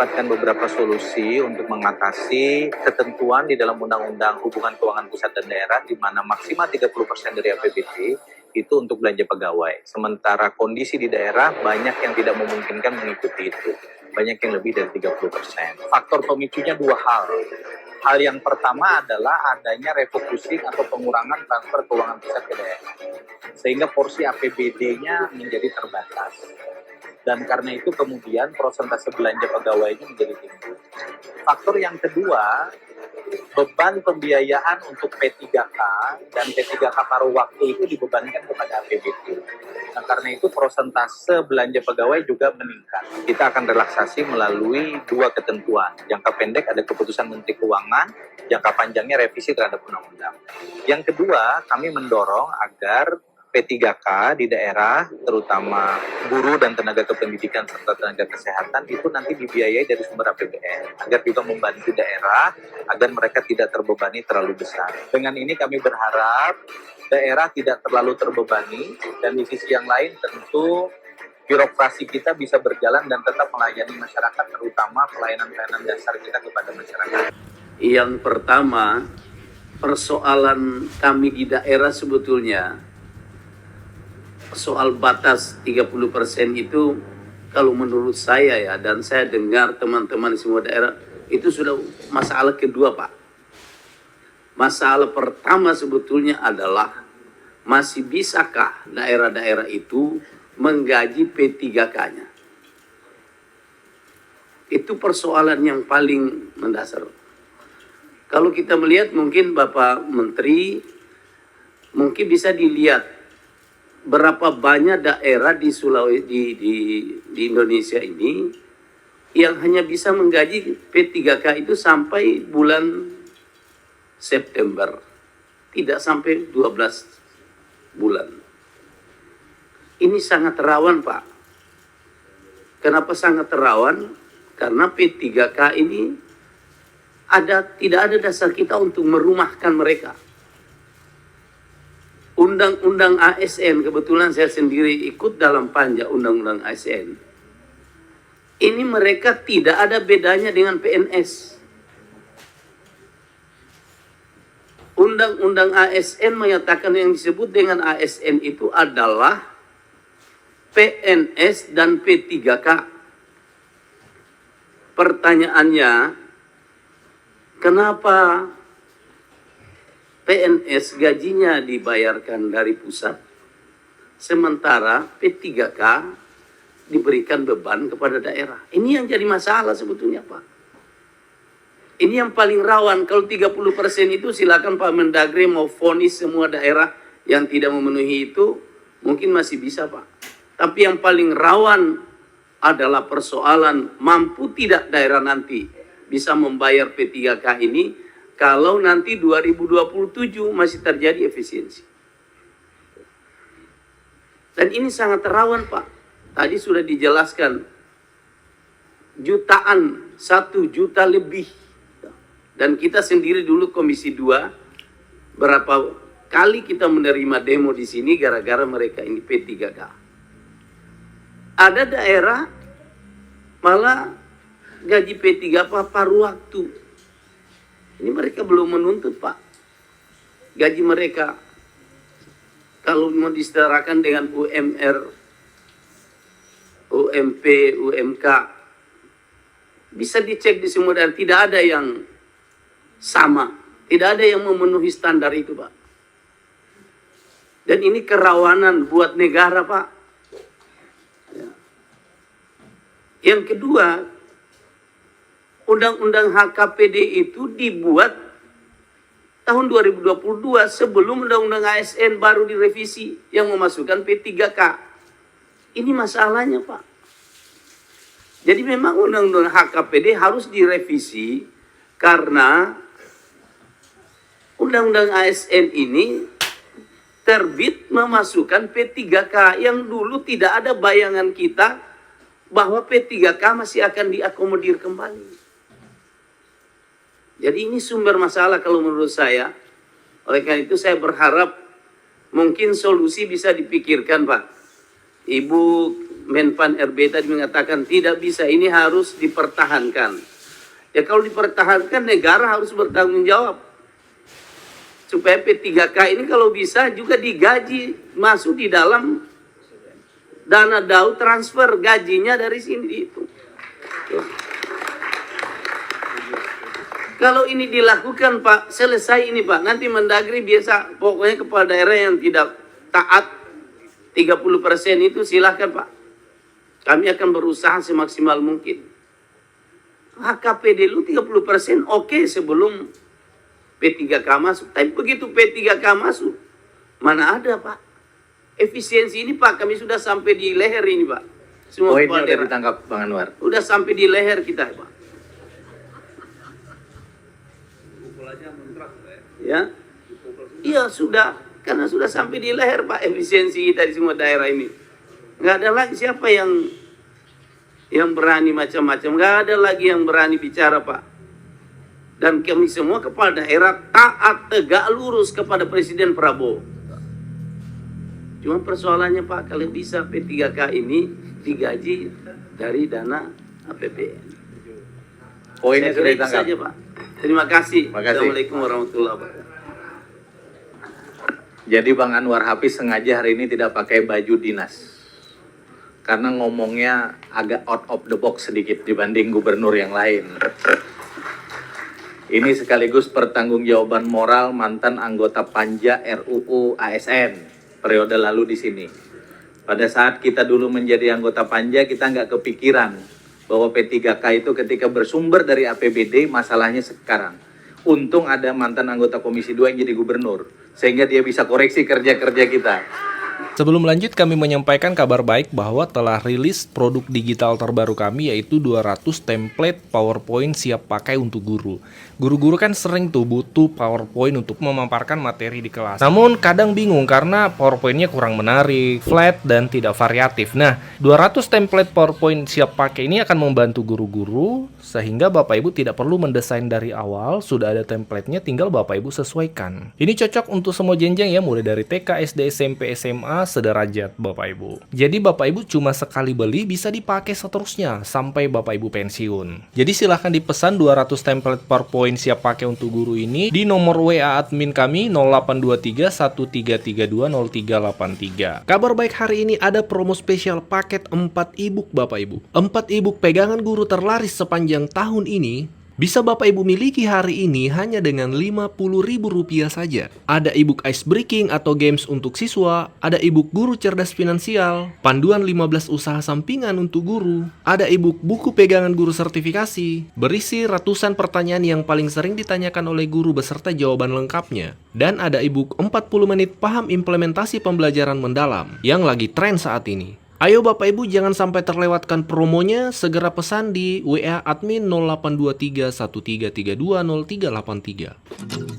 mendapatkan beberapa solusi untuk mengatasi ketentuan di dalam Undang-Undang Hubungan Keuangan Pusat dan Daerah di mana maksimal 30% dari APBD itu untuk belanja pegawai. Sementara kondisi di daerah banyak yang tidak memungkinkan mengikuti itu. Banyak yang lebih dari 30%. Faktor pemicunya dua hal. Hal yang pertama adalah adanya refocusing atau pengurangan transfer keuangan pusat ke daerah. Sehingga porsi APBD-nya menjadi terbatas. Dan karena itu kemudian persentase belanja pegawainya menjadi tinggi. Faktor yang kedua, beban pembiayaan untuk P3K dan P3K paruh waktu itu dibebankan kepada APBD. Nah, karena itu persentase belanja pegawai juga meningkat. Kita akan relaksasi melalui dua ketentuan. Jangka pendek ada keputusan Menteri Keuangan, jangka panjangnya revisi terhadap undang-undang. Yang kedua, kami mendorong agar P3K di daerah, terutama guru dan tenaga kependidikan serta tenaga kesehatan itu nanti dibiayai dari sumber APBN agar juga membantu daerah agar mereka tidak terbebani terlalu besar. Dengan ini kami berharap daerah tidak terlalu terbebani dan di sisi yang lain tentu birokrasi kita bisa berjalan dan tetap melayani masyarakat, terutama pelayanan-pelayanan dasar kita kepada masyarakat. Yang pertama, persoalan kami di daerah sebetulnya soal batas 30% itu kalau menurut saya ya, dan saya dengar teman-teman di semua daerah, itu sudah masalah kedua, Pak. Masalah pertama sebetulnya adalah masih bisakah daerah-daerah itu menggaji P3K-nya. Itu persoalan yang paling mendasar. Kalau kita melihat mungkin Bapak Menteri, mungkin bisa dilihat berapa banyak daerah di Sulawesi di Indonesia ini yang hanya bisa menggaji P3K itu sampai bulan September, tidak sampai 12 bulan. Ini sangat rawan, Pak. Kenapa sangat rawan? Karena P3K ini tidak ada dasar kita untuk merumahkan mereka. Undang-undang ASN, kebetulan saya sendiri ikut dalam panja undang-undang ASN. Ini mereka tidak ada bedanya dengan PNS. Undang-undang ASN menyatakan yang disebut dengan ASN itu adalah PNS dan P3K. Pertanyaannya, kenapa PNS gajinya dibayarkan dari pusat, sementara P3K diberikan beban kepada daerah? Ini yang jadi masalah sebetulnya, Pak. Ini yang paling rawan. Kalau 30% itu silakan Pak Mendagri mau vonis semua daerah yang tidak memenuhi itu, mungkin masih bisa, Pak. Tapi yang paling rawan adalah persoalan mampu tidak daerah nanti bisa membayar P3K ini kalau nanti 2027 masih terjadi efisiensi. Dan ini sangat rawan, Pak. Tadi sudah dijelaskan, jutaan, 1 juta lebih. Dan kita sendiri dulu Komisi 2, berapa kali kita menerima demo di sini gara-gara mereka ini P3K. Ada daerah malah gaji P3K paruh waktu. Ini mereka belum menuntut, Pak. Gaji mereka kalau mau disetarakan dengan UMR, UMP, UMK, bisa dicek di semua dan tidak ada yang sama. Tidak ada yang memenuhi standar itu, Pak. Dan ini kerawanan buat negara, Pak. Ya. Yang kedua, Undang-Undang HKPD itu dibuat tahun 2022 sebelum Undang-Undang ASN baru direvisi yang memasukkan P3K. Ini masalahnya, Pak. Jadi memang Undang-Undang HKPD harus direvisi karena Undang-Undang ASN ini terbit memasukkan P3K yang dulu tidak ada bayangan kita bahwa P3K masih akan diakomodir kembali. Jadi ini sumber masalah kalau menurut saya. Oleh karena itu saya berharap mungkin solusi bisa dipikirkan, Pak. Ibu Menpan RB tadi mengatakan tidak bisa, ini harus dipertahankan. Ya kalau dipertahankan negara harus bertanggung jawab. Supaya P3K ini kalau bisa juga digaji, masuk di dalam dana DAU, transfer gajinya dari sini itu. Kalau ini dilakukan Pak, selesai ini Pak. Nanti Mendagri biasa, pokoknya kepala daerah yang tidak taat 30% itu silahkan Pak. Kami akan berusaha semaksimal mungkin. HKP dulu 30% oke sebelum P3K masuk. Tapi begitu P3K masuk, mana ada Pak? Efisiensi ini Pak, kami sudah sampai di leher ini Pak. Semua Poinnya kepala udah daerah. ditangkap Bang Anwar. Udah sampai di leher kita Pak. Ya, iya sudah, karena sudah sampai di leher Pak efisiensi kita di semua daerah ini. Nggak ada lagi siapa yang berani macam-macam, nggak ada lagi yang berani bicara Pak. Dan kami semua kepala daerah taat tegak lurus kepada Presiden Prabowo. Cuma persoalannya Pak, kalau bisa P3K ini digaji dari dana APBN. Poinnya Saya sudah kira itu ditangkap. saja Pak. Terima kasih. Terima kasih. Assalamualaikum warahmatullahi wabarakatuh. Jadi Bang Anwar Hafiz sengaja hari ini tidak pakai baju dinas. Karena ngomongnya agak out of the box sedikit dibanding gubernur yang lain. Ini sekaligus pertanggungjawaban moral mantan anggota Panja RUU ASN periode lalu di sini. Pada saat kita dulu menjadi anggota Panja, kita nggak kepikiran bahwa P3K itu ketika bersumber dari APBD, masalahnya sekarang. Untung ada mantan anggota Komisi 2 yang jadi gubernur, sehingga dia bisa koreksi kerja-kerja kita. Sebelum lanjut, kami menyampaikan kabar baik bahwa telah rilis produk digital terbaru kami, yaitu 200 template PowerPoint siap pakai untuk guru. Guru-guru kan sering tuh butuh PowerPoint untuk memaparkan materi di kelas. Namun kadang bingung karena PowerPoint-nya kurang menarik, flat, dan tidak variatif. Nah, 200 template PowerPoint siap pakai ini akan membantu guru-guru sehingga Bapak Ibu tidak perlu mendesain dari awal, sudah ada template-nya, tinggal Bapak Ibu sesuaikan. Ini cocok untuk semua jenjang ya, mulai dari TK, SD, SMP, SMA, sederajat Bapak Ibu. Jadi Bapak Ibu cuma sekali beli bisa dipakai seterusnya sampai Bapak Ibu pensiun. Jadi silahkan dipesan 200 template PowerPoint siap pakai untuk guru ini di nomor WA admin kami 0823 1332 0383. Kabar baik hari ini ada promo spesial paket 4 e-book Bapak Ibu. 4 e-book pegangan guru terlaris sepanjang tahun ini bisa Bapak Ibu miliki hari ini hanya dengan Rp50.000 saja. Ada e-book Ice Breaking atau games untuk siswa, ada e-book Guru Cerdas Finansial, panduan 15 usaha sampingan untuk guru, ada e-book buku pegangan guru sertifikasi, berisi ratusan pertanyaan yang paling sering ditanyakan oleh guru beserta jawaban lengkapnya, dan ada e-book 40 menit paham implementasi pembelajaran mendalam yang lagi tren saat ini. Ayo Bapak Ibu jangan sampai terlewatkan promonya, segera pesan di WA admin 0823 1332 0383.